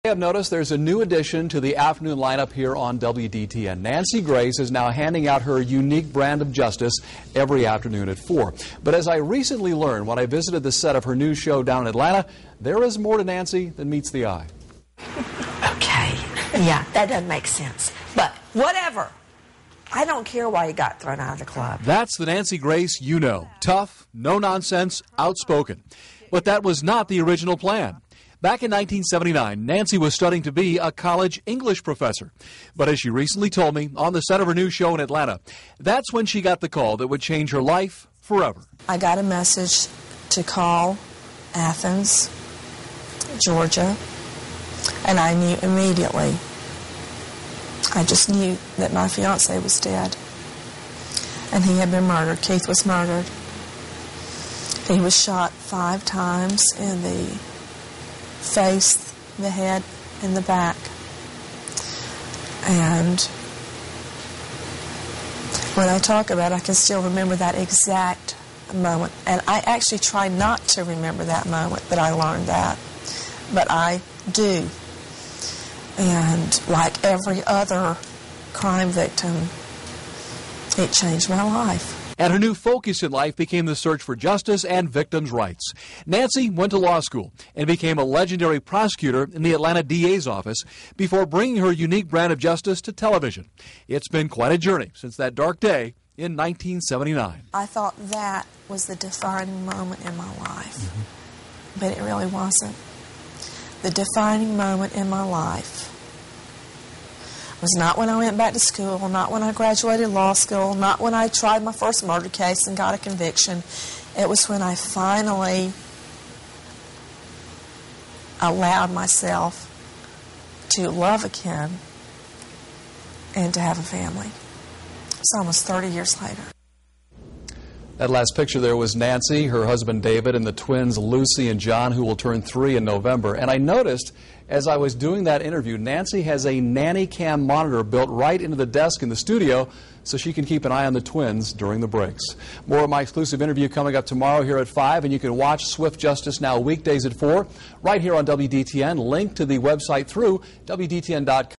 I have noticed there's a new addition to the afternoon lineup here on WDTN. Nancy Grace is now handing out her unique brand of justice every afternoon at 4. But as I recently learned when I visited the set of her new show down in Atlanta, there is more to Nancy than meets the eye. Okay, yeah, that doesn't make sense. But whatever. I don't care why he got thrown out of the club. That's the Nancy Grace you know. Tough, no-nonsense, outspoken. But that was not the original plan. Back in 1979, Nancy was studying to be a college English professor. But as she recently told me on the set of her new show in Atlanta, that's when she got the call that would change her life forever. I got a message to call Athens, Georgia, and I knew immediately. I just knew that my fiancé was dead, and he had been murdered. Keith was murdered. He was shot 5 times in the face, the head, and the back. And when I talk about it, I can still remember that exact moment. And I actually try not to remember that moment that I learned that, but I do. And like every other crime victim, it changed my life. And her new focus in life became the search for justice and victims' rights. Nancy went to law school and became a legendary prosecutor in the Atlanta DA's office before bringing her unique brand of justice to television. It's been quite a journey since that dark day in 1979. I thought that was the defining moment in my life, but it really wasn't. The defining moment in my life was not when I went back to school, not when I graduated law school, not when I tried my first murder case and got a conviction. It was when I finally allowed myself to love again and to have a family. It's almost 30 years later. That last picture there was Nancy, her husband David, and the twins Lucy and John, who will turn 3 in November. And I noticed as I was doing that interview, Nancy has a nanny cam monitor built right into the desk in the studio so she can keep an eye on the twins during the breaks. More of my exclusive interview coming up tomorrow here at 5, and you can watch Swift Justice Now weekdays at 4 right here on WDTN. Link to the website through WDTN.com.